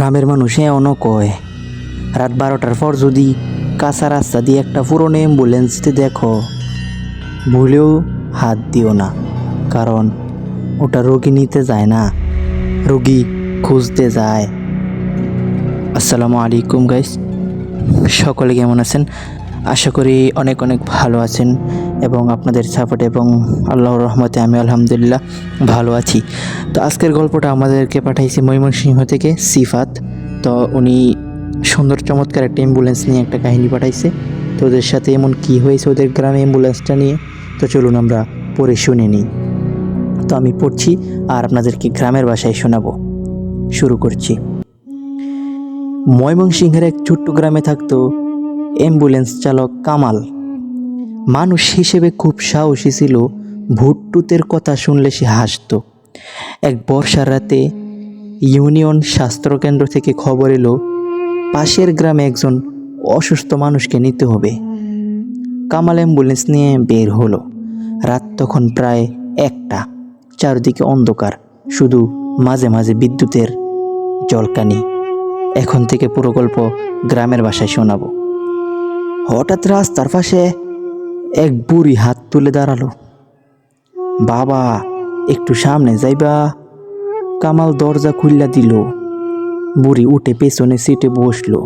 গ্রামের মানুষ এমনও কয়, রাত 12টার পর যদি কাঁচা রাস্তা দিয়ে একটা পুরনো অ্যাম্বুলেন্সতে দেখো, ভুলেও হাত দিও না, কারণ ওটা রোগী নিতে যায় না, রোগী খুঁজতে যায়। আসসালামু আলাইকুম গাইস, সকলে কেমন আছেন? আশা করি অনেক অনেক ভালো আছেন এবং আপনাদের সাপোর্ট এবং আল্লাহর রহমতে আমি আলহামদুলিল্লাহ ভালো আছি। তো আজকের গল্পটা আমাদেরকে পাঠাইছে ময়মনসিংহ থেকে সিফাত। তো উনি সুন্দর চমৎকার একটা অ্যাম্বুলেন্স নিয়ে একটা কাহিনী পাঠাইছে। তো ওদের সাথে এমন কি হয়েছে ওদের গ্রামে অ্যাম্বুলেন্সটা নিয়ে, তো চলুন আমরা পড়ে শুনে নিই। তো আমি পড়ছি আর আপনাদেরকে গ্রামের ভাষায় শোনাবো। শুরু করছি। ময়মনসিংহের এক ছোট্ট গ্রামে থাকতো অ্যাম্বুলেন্স চালক কামাল। মানুষ হিসেবে খুব সাহসী ছিল, ভূতটুতের কথা শুনলে সে হাসত। এক বর্ষার রাতে ইউনিয়ন স্বাস্থ্যকেন্দ্র থেকে খবর এলো পাশের গ্রামে একজন অসুস্থ মানুষকে নিতে হবে। কামাল অ্যাম্বুলেন্স নিয়ে বের হলো। রাত তখন প্রায় 1টা, চারদিকে অন্ধকার, শুধু মাঝে মাঝে বিদ্যুতের ঝলকানি। এখন থেকে পুরো গল্প গ্রামের ভাষায় শোনাবো। হঠাৎ রাস্তার পাশে এক বুড়ি হাত তুলে দাঁড়ালো। বাবা, একটু সামনে যাইবা? কামাল দরজা খুললা দিল। বুড়ি উঠে পেছনে সিটে বসলো।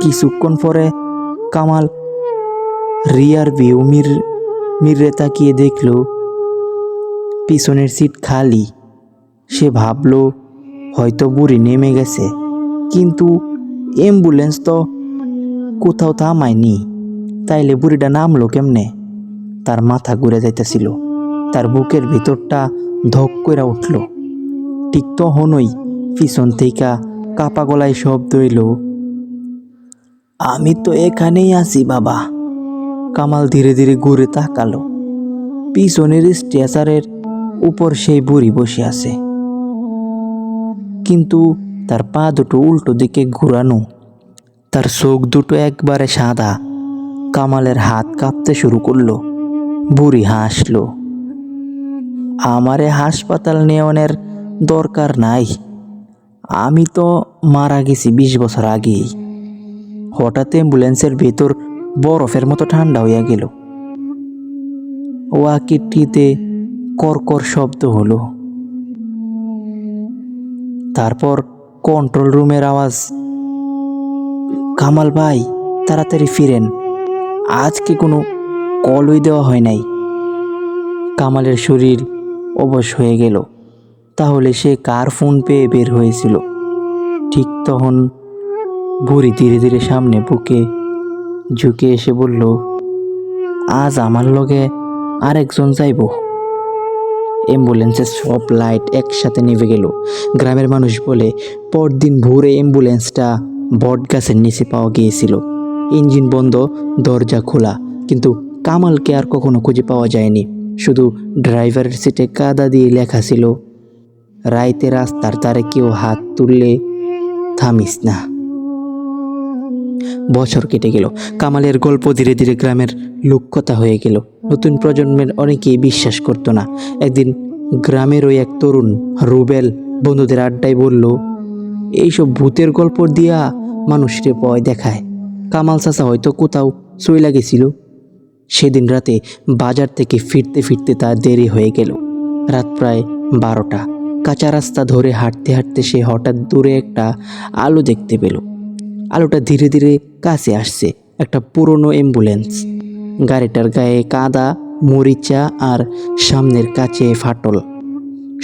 কিছুক্ষণ পরে কামাল রিয়ার ভিউ মিররে তাকিয়ে দেখলো পিছনের সিট খালি। সে ভাবলো হয়তো বুড়ি নেমে গেছে, কিন্তু অ্যাম্বুলেন্স তো কোথাও থামায়নি, তাইলে বুড়িটা নামলো কেমনে? তার মাথা ঘুরে যাইতেছিল, তার বুকের ভিতরটা ধক কইরা উঠল। ঠিক তখনই পিছন থেকে কাপা গলায় শব্দ এলো, আমি তো এখানেই আছি বাবা। কামাল ধীরে ধীরে ঘুরে তাকালো। পিছনের স্ট্রেচারের উপর সেই বুড়ি বসে আছে, কিন্তু তার পা দুটো উল্টো দিকে ঘুরানো, তার চোখ দুটো একবারে সাদা। কামালের হাত কাঁপতে শুরু করলো। বুড়ি হাসলো, আমারে হাসপাতাল নেওয়ানোর দরকার নাই, আমি তো মারা গেছি 20 বছর আগেই। হঠাৎ অ্যাম্বুলেন্সের ভেতর বরফের মতো ঠান্ডা হইয়া গেল। ওয়াকিটিতে কর্কর শব্দ হলো। তারপর কন্ট্রোল রুমের আওয়াজ, কামাল ভাই, তাড়াতাড়ি ফিরেন, আজকে কোনো কলই দেওয়া হয় নাই। কামালের শরীর অবশ হয়ে গেল। তাহলে সে কার ফোন পেয়ে বের হয়েছিল? ঠিক তখন বুড়ি ধীরে ধীরে সামনে বুকে ঝুঁকে এসে বলল, আজ আমার লগে আরেকজন যাইব। অ্যাম্বুলেন্সের সব লাইট একসাথে নিভে গেল। গ্রামের মানুষ বলে পরদিন ভোরে অ্যাম্বুলেন্সটা বট গাছের নিচে পাওয়া গিয়েছিল। ইঞ্জিন বন্ধ, দরজা খোলা, কিন্তু কামালকে আর কখনো খুঁজে পাওয়া যায়নি। শুধু ড্রাইভারের সিটে কাদা দিয়ে লেখা ছিল, রাইতে রাস্তার ধারে কেউ হাত তুললে থামিস না। বছর কেটে গেল। কামালের গল্প ধীরে ধীরে গ্রামের লোককথা হয়ে গেল। নতুন প্রজন্মের অনেকেই বিশ্বাস করতো না। একদিন গ্রামের ওই এক তরুণ রুবেল বন্ধুদের আড্ডায় বলল, এইসব ভূতের গল্প দিয়া মানুষকে ভয় দেখায়, কামাল চাচা হয়তো কোথাও চইলা গেছিল। সেদিন রাতে বাজার থেকে ফিরতে ফিরতে তার দেরি হয়ে গেল। রাত প্রায় 12টা। কাঁচা রাস্তা ধরে হাঁটতে হাঁটতে সে হঠাৎ দূরে একটা আলো দেখতে পেল। আলোটা ধীরে ধীরে কাছে আসছে। একটা পুরনো অ্যাম্বুলেন্স। গাড়িটার গায়ে কাদা, মরিচা আর সামনের কাছে ফাটল।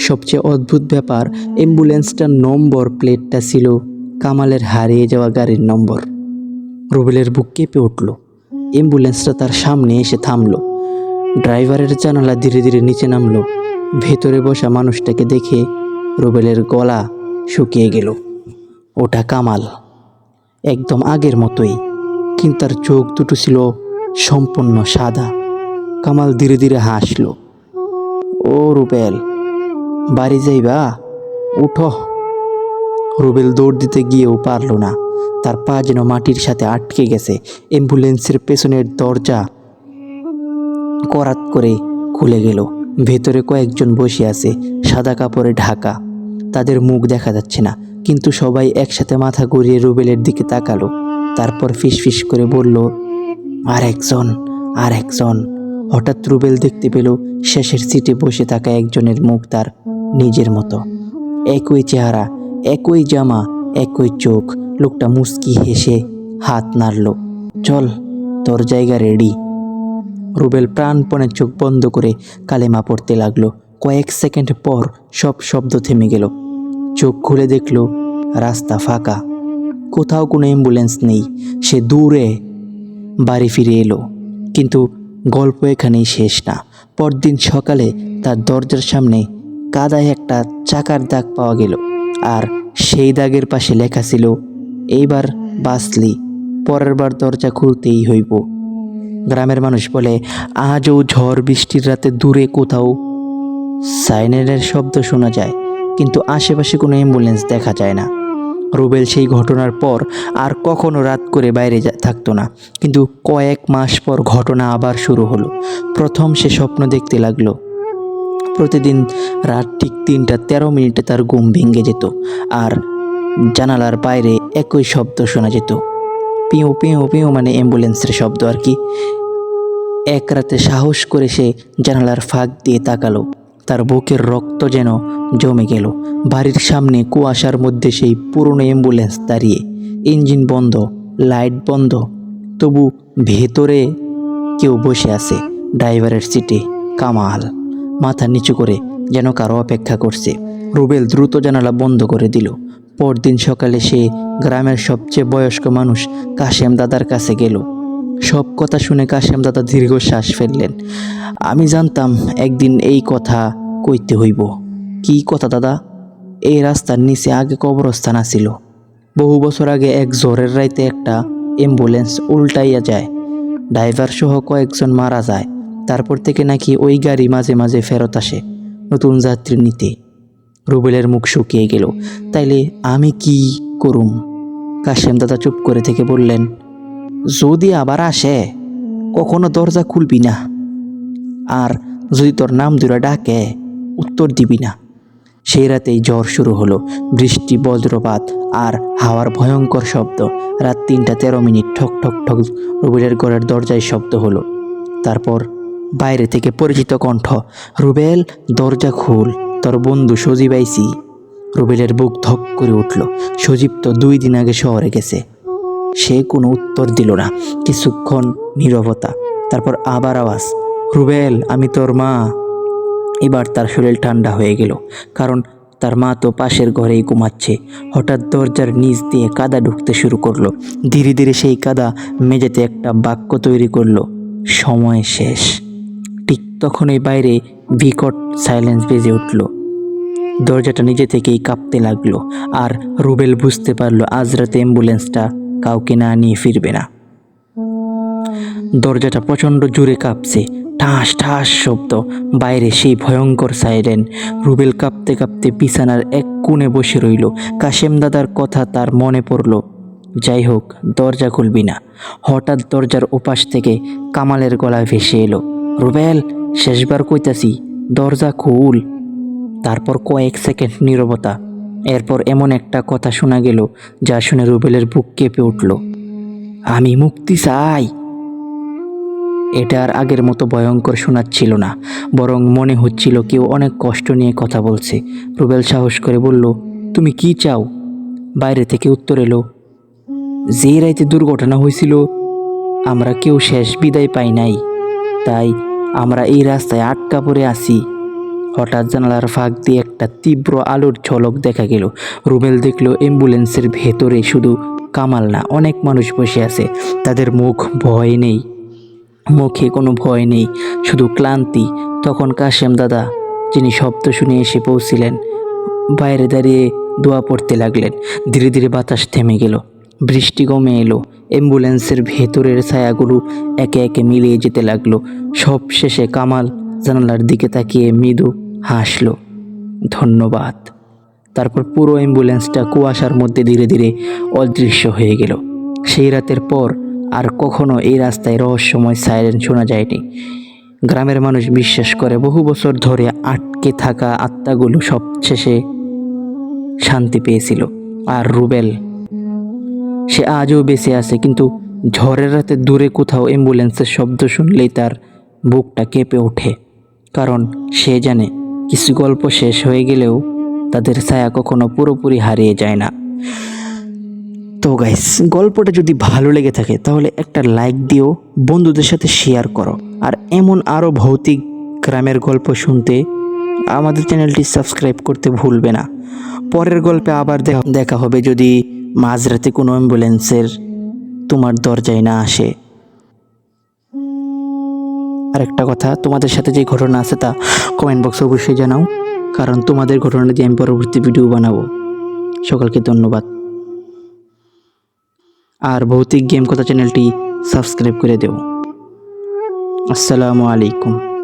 সবচেয়ে অদ্ভুত ব্যাপার, অ্যাম্বুলেন্সটার নম্বর প্লেটটা ছিল কামালের হারিয়ে যাওয়া গাড়ির নম্বর। রুবেলের বুক কেঁপে উঠল। অ্যাম্বুলেন্সটা তার সামনে এসে থামলো। ড্রাইভারের জানালা ধীরে ধীরে নিচে নামলো। ভেতরে বসা মানুষটাকে দেখে রুবেলের গলা শুকিয়ে গেল। ওটা কামাল, একদম আগের মতোই, কিন্তু তার চোখ দুটো ছিল সম্পূর্ণ সাদা। কামাল ধীরে ধীরে হাসলো, ও রুবেল, বাড়ি যাইবা? উঠো। রুবেল দৌড় দিতে গিয়েও পারল না, তার পা যেন মাটির সাথে আটকে গেছে। অ্যাম্বুলেন্সের পেছনের দরজা করাত করে খুলে গেল। ভেতরে কয়েকজন বসে আছে, সাদা কাপড়ে ঢাকা। তাদের মুখ দেখা যাচ্ছে না, কিন্তু সবাই একসাথে মাথা ঘুরিয়ে রুবেলের দিকে তাকালো। তারপর ফিসফিস করে বলল, আর একজন, আর একজন। হঠাৎ রুবেল দেখতে পেল শেষের সিটে বসে থাকা একজনের মুখ তার নিজের মতো। একই চেহারা, একই জামা, একই চোখ। লোকটা মুচকি হেসে হাত নাড়ল। চল, তোর জায়গা রেডি। রুবেল প্রাণপণে চোখ বন্ধ করে কালেমা পড়তে লাগলো। কয়েক সেকেন্ড পর সব শব্দ থেমে গেল। চোখ খুলে দেখল রাস্তা ফাঁকা, কোথাও কোনো অ্যাম্বুলেন্স নেই। সে দূরে বাড়ি ফিরে এলো। কিন্তু গল্প এখানেই শেষ না। পরদিন সকালে তার দরজার সামনে কাদায় একটা চাকার দাগ পাওয়া গেল, আর সেই দাগের পাশে লেখা ছিল, এইবার বাঁচলি, পরের বার দরজা খুলতেই হইব। গ্রামের মানুষ বলে, আজও ঝড় বৃষ্টির রাতে দূরে কোথাও সাইরেনের শব্দ শোনা যায়, কিন্তু আশেপাশে কোনো অ্যাম্বুলেন্স দেখা যায় না। রুবেল সেই ঘটনার পর আর কখনো রাত করে বাইরে থাকতো না। কিন্তু কয়েক মাস পর ঘটনা আবার শুরু হলো। প্রথম সে স্বপ্ন দেখতে লাগলো। প্রতিদিন রাত ঠিক 3:13 তার ঘুম ভেঙে যেত, আর জানালার বাইরে একই শব্দ শোনা যেত। পিউ পিউ পিউ, মানে অ্যাম্বুলেন্সের শব্দ আর কি। এক রাতে সাহস করে সে জানালার ফাঁক দিয়ে তাকালো। তার বুকের রক্ত যেন জমে গেল। বাড়ির সামনে কুয়াশার মধ্যে সেই পুরনো অ্যাম্বুলেন্স দাঁড়িয়ে, ইঞ্জিন বন্ধ, লাইট বন্ধ, তবু ভেতরে কেউ বসে আছে। ড্রাইভারের সিটে কামাল, মাথা নিচু করে যেন কারো অপেক্ষা করছে। রুবেল দ্রুত জানালা বন্ধ করে দিল। পরদিন সকালে সে গ্রামের সবচেয়ে বয়স্ক মানুষ কাশেম দাদার কাছে গেল। সব কথা শুনে কাশেম দাদা দীর্ঘশ্বাস ফেললেন। আমি জানতাম একদিন এই কথা কইতে হইব। কি কথা দাদা? এই রাস্তার নিচে আগে কবরস্থান আছিল। বহু বছর আগে এক ঝড়ের রাইতে একটা অ্যাম্বুলেন্স উল্টাইয়া যায়, ড্রাইভার সহ কয়েকজন মারা যায়। তারপর থেকে নাকি ওই গাড়ি মাঝে মাঝে ফেরত আসে নতুন যাত্রী নিতে। রুবেলের মুখ শুকিয়ে গেল। তাইলে আমি কি করুম? কাশেম দাদা চুপ করে থেকে বললেন, যদি আবার আসে কখনো দরজা খুলবি না, আর যদি তোর নাম ধরে ডাকে উত্তর দিবি না। সেই রাতেই ঝড় শুরু হলো। বৃষ্টি, বজ্রপাত আর হাওয়ার ভয়ঙ্কর শব্দ। রাত 3:13 ঠক ঠক ঠক রুবেলের ঘরের দরজায় শব্দ হলো। তারপর বাইরে থেকে পরিচিত কণ্ঠ, রুবেল দরজা খুল, তোর বন্ধু সজীব আইছি। রুবেলের বুক ধক করে উঠল। সজীব তো 2 দিন আগে শহরে গেছে। সে কোনো উত্তর দিল না। কিছুক্ষণ নীরবতা, তারপর আবার আওয়াজ, রুবেল আমি তোর মা। এবার তার শরীর ঠান্ডা হয়ে গেল, কারণ তার মা তো পাশের ঘরেই ঘুমাচ্ছে। হঠাৎ দরজার নিচ দিয়ে কাদা ঢুকতে শুরু করলো। ধীরে ধীরে সেই কাদা মেঝেতে একটা বাক্য তৈরি করলো, সময় শেষ। ঠিক তখনই বাইরে বিকট সাইলেন্স বেজে উঠল। দরজাটা নিজে থেকেই কাঁপতে লাগলো, আর রুবেল বুঝতে পারলো আজ রাতে অ্যাম্বুলেন্সটা কাউকে না নিয়ে ফিরবে না। দরজাটা প্রচণ্ড জোরে কাঁপছে, ঠাস ঠাস শব্দ, বাইরে সেই ভয়ঙ্কর সাইরেন। রুবেল কাঁপতে কাঁপতে বিছানার এক কোণে বসে রইল। কাশেম দাদার কথা তার মনে পড়ল, যাই হোক দরজা খুলবি না। হঠাৎ দরজার ওপাশ থেকে কামালের গলায় ভেসে এলো, রুবেল শেষবার কইতাছি দরজা খুল। তারপর কয়েক সেকেন্ড নীরবতা। এরপর এমন একটা কথা শোনা গেল যা শুনে রুবেলের বুক কেঁপে উঠল, আমি মুক্তি চাই। এটা আর আগের মতো ভয়ঙ্কর শোনাচ্ছিল না, বরং মনে হচ্ছিল কেউ অনেক কষ্ট নিয়ে কথা বলছে। রুবেল সাহস করে বলল, তুমি কি চাও? বাইরে থেকে উত্তর এলো, যে রাইতে দুর্ঘটনা হয়েছিল আমরা কেউ শেষ বিদায় পাই নাই, তাই আমরা এই রাস্তায় আটকা পড়ে আছি। হঠাৎ জানালার ফাঁক দিয়ে একটা তীব্র আলোর ঝলক দেখা গেল। রুবেল দেখলো অ্যাম্বুলেন্সের ভেতরে শুধু কামাল না, অনেক মানুষ বসে আছে। তাদের মুখে কোনো ভয় নেই, শুধু ক্লান্তি। তখন কাশেম দাদা, যিনি শব্দ শুনে এসে পৌঁছিলেন, বাইরে দাঁড়িয়ে দোয়া পড়তে লাগলেন। ধীরে ধীরে বাতাস থেমে গেল, বৃষ্টি কমে এলো। অ্যাম্বুলেন্সের ভেতরের ছায়াগুলো একে একে মিলিয়ে যেতে লাগলো। সব শেষে কামাল জানালার দিকে তাকিয়ে মৃদু হাসলো, ধন্যবাদ। তারপর পুরো অ্যাম্বুলেন্সটা কুয়াশার মধ্যে ধীরে ধীরে অদৃশ্য হয়ে গেল। সেই রাতের পর আর কখনো এই রাস্তায় রহস্যময় সাইরেন শোনা যায়নি। গ্রামের মানুষ বিশ্বাস করে বহু বছর ধরে আটকে থাকা আত্মাগুলো সব শেষে শান্তি পেয়েছিল। আর রুবেল, সে আজও বেঁচে আছে, কিন্তু ঝড়ের রাতে দূরে কোথাও অ্যাম্বুলেন্সের শব্দ শুনলেই তার বুকটা কেঁপে ওঠে। কারণ সে জানে কিছু গল্প শেষ হয়ে গেলেও তাদের ছায়া কখনো পুরোপুরি হারিয়ে যায় না। তো গাইস, গল্পটা যদি ভালো লেগে থাকে তাহলে একটা লাইক দিও, বন্ধুদের সাথে শেয়ার করো। আর এমন আরও ভৌতিক গ্রামের গল্প শুনতে আমাদের চ্যানেলটি সাবস্ক্রাইব করতে ভুলবে না। পরের গল্পে আবার দেখা হবে, যদি মাঝরাতে কোনো অ্যাম্বুলেন্সের তোমার দরজায় না আসে। আর একটা কথা, তোমাদের সাথে যে ঘটনা আছে তা কমেন্ট বক্সে অবশ্যই জানাও, কারণ তোমাদের ঘটনা দিয়ে আমি পরবর্তী ভিডিও বানাবো। সকলকে ধন্যবাদ। আর ভৌতিক গেম কথা চ্যানেলটি সাবস্ক্রাইব করে দেও। আসসালামু আলাইকুম।